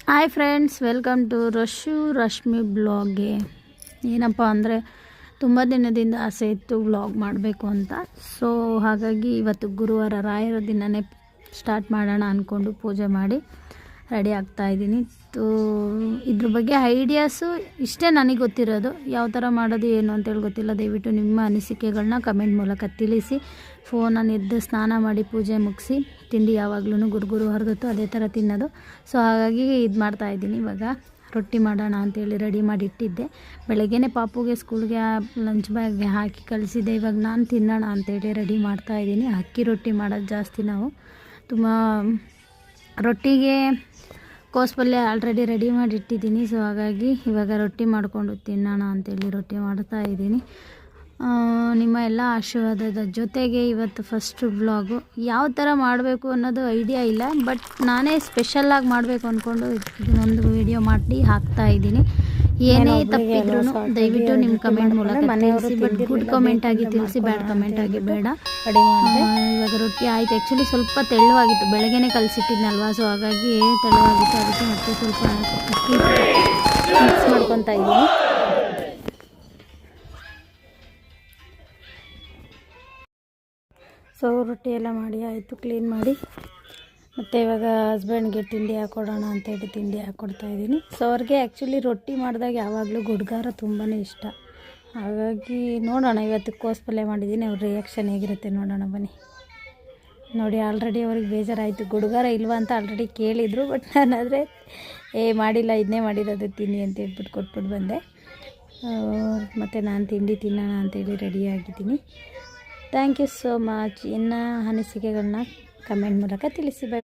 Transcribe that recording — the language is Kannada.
Hi friends, welcome to Rashmi ಬ್ಲಾಗ್ಗೆ. ಏನಪ್ಪ ಅಂದರೆ ತುಂಬ ದಿನದಿಂದ ಆಸೆ ಇತ್ತು ವ್ಲಾಗ್ ಮಾಡಬೇಕು ಅಂತ. ಸೊ ಹಾಗಾಗಿ ಇವತ್ತು ಗುರುವಾರ ರಾಯರ ದಿನವೇ ಸ್ಟಾರ್ಟ್ ಮಾಡೋಣ ಅಂದ್ಕೊಂಡು ಪೂಜೆ ಮಾಡಿ ರೆಡಿ ಆಗ್ತಾಯಿದ್ದೀನಿ. ಇದ್ರ ಬಗ್ಗೆ ಐಡಿಯಾಸು ಇಷ್ಟೇ ನನಗೆ ಗೊತ್ತಿರೋದು. ಯಾವ ಥರ ಮಾಡೋದು ಏನು ಅಂತೇಳಿ ಗೊತ್ತಿಲ್ಲ. ದಯವಿಟ್ಟು ನಿಮ್ಮ ಅನಿಸಿಕೆಗಳನ್ನ ಕಮೆಂಟ್ ಮೂಲಕ ತಿಳಿಸಿ. ಫೋನನ್ನು ಎದ್ದು ಸ್ನಾನ ಮಾಡಿ ಪೂಜೆ ಮುಗಿಸಿ ತಿಂಡಿ ಯಾವಾಗಲೂ ಗುರುಗುರು ಹೊರದತ್ತು ಅದೇ ಥರ ತಿನ್ನೋದು. ಸೊ ಹಾಗಾಗಿ ಇದು ಮಾಡ್ತಾಯಿದ್ದೀನಿ. ಇವಾಗ ರೊಟ್ಟಿ ಮಾಡೋಣ ಅಂತೇಳಿ ರೆಡಿ ಮಾಡಿ ಇಟ್ಟಿದ್ದೆ. ಬೆಳಗ್ಗೆನೇ ಪಾಪುಗೆ ಸ್ಕೂಲ್ಗೆ ಲಂಚ್ ಬ್ಯಾಗ್ಗೆ ಹಾಕಿ ಕಳಿಸಿದ್ದೆ. ಇವಾಗ ನಾನು ತಿನ್ನೋಣ ಅಂತೇಳಿ ರೆಡಿ ಮಾಡ್ತಾಯಿದ್ದೀನಿ. ಅಕ್ಕಿ ರೊಟ್ಟಿ ಮಾಡೋದು ಜಾಸ್ತಿ ನಾವು. ತುಂಬ ರೊಟ್ಟಿಗೆ ಕೋಸಪಲ್ಯ ಆಲ್ರೆಡಿ ರೆಡಿ ಮಾಡಿ ಇಟ್ಟಿದ್ದೀನಿ. ಸೊ ಹಾಗಾಗಿ ಇವಾಗ ರೊಟ್ಟಿ ಮಾಡಿಕೊಂಡು ತಿನ್ನೋಣ ಅಂತೇಳಿ ರೊಟ್ಟಿ ಮಾಡ್ತಾಯಿದ್ದೀನಿ. ನಿಮ್ಮ ಎಲ್ಲ ಆಶೀರ್ವಾದದ ಜೊತೆಗೆ ಇವತ್ತು ಫಸ್ಟ್ ವ್ಲಾಗು ಯಾವ ಥರ ಮಾಡಬೇಕು ಅನ್ನೋದು ಐಡಿಯಾ ಇಲ್ಲ, ಬಟ್ ನಾನೇ ಸ್ಪೆಷಲ್ಲಾಗಿ ಮಾಡಬೇಕು ಅಂದ್ಕೊಂಡು ಇದನ್ನೊಂದು ವಿಡಿಯೋ ಮಾಡಿ ಹಾಕ್ತಾಯಿದ್ದೀನಿ. ಏನೇ ತಪ್ಪಿದ್ರೂ ದಯವಿಟ್ಟು ನಿಮ್ಮ ಕಮೆಂಟ್ ಮೂಲಕ ತಿಳಿಸಿ. ಬಟ್ ಗುಡ್ ಕಮೆಂಟಾಗಿ ತಿಳಿಸಿ, ಬ್ಯಾಡ್ ಕಮೆಂಟಾಗಿ ಬೇಡ. ಇವಾಗ ರೊಟ್ಟಿ ಆಯಿತು. ಆ್ಯಕ್ಚುಲಿ ಸ್ವಲ್ಪ ತೆಳುವಾಗಿತ್ತು, ಬೆಳಗ್ಗೆನೇ ಕಲಸಿಟ್ಟಿದ್ನಲ್ವ. ಸೊ ಹಾಗಾಗಿ ತೆಳುವಾಗಿತ್ತು. ಅದಕ್ಕೆ ಮತ್ತೆ ಸ್ವಲ್ಪ ಮಿಕ್ಸ್ ಮಾಡ್ಕೊತಾ ಇದ್ದೀನಿ. ಸೊ ರೊಟ್ಟಿ ಎಲ್ಲ ಮಾಡಿ ಆಯಿತು, ಕ್ಲೀನ್ ಮಾಡಿ. ಮತ್ತು ಇವಾಗ ಹಸ್ಬೆಂಡ್ಗೆ ತಿಂಡಿ ಹಾಕ್ಕೊಡೋಣ ಅಂತೇಳಿ ತಿಂಡಿ ಹಾಕ್ಕೊಡ್ತಾಯಿದ್ದೀನಿ. ಸೊ ಅವ್ರಿಗೆ ಆ್ಯಕ್ಚುಲಿ ರೊಟ್ಟಿ ಮಾಡಿದಾಗ ಯಾವಾಗಲೂ ಗುಡ್ಗಾರ ತುಂಬಾ ಇಷ್ಟ. ಹಾಗಾಗಿ ನೋಡೋಣ, ಇವತ್ತು ಕೋಸಪಲ್ಯ ಮಾಡಿದ್ದೀನಿ. ಅವ್ರ ರಿಯಾಕ್ಷನ್ ಹೇಗಿರುತ್ತೆ ನೋಡೋಣ ಬನ್ನಿ. ನೋಡಿ, ಆಲ್ರೆಡಿ ಅವ್ರಿಗೆ ಬೇಜಾರಾಯಿತು. ಗುಡ್ಗಾರ ಇಲ್ವಾ ಅಂತ ಆಲ್ರೆಡಿ ಕೇಳಿದರು. ಬಟ್ ನಾನಾದರೆ ಮಾಡಿಲ್ಲ, ಇದನ್ನೇ ಮಾಡಿರೋದು ತಿನ್ನಿ ಅಂತ ಹೇಳ್ಬಿಟ್ಟು ಕೊಟ್ಬಿಟ್ಟು ಬಂದೆ. ಮತ್ತು ನಾನು ತಿಂಡಿ ತಿನ್ನೋಣ ಅಂತೇಳಿ ರೆಡಿಯಾಗಿದ್ದೀನಿ. Thank you so much. ಇನ್ನು ಅನಿಸಿಕೆಗಳನ್ನ ಕಮೆಂಟ್ ಮೂಲಕ ತಿಳಿಸಿ.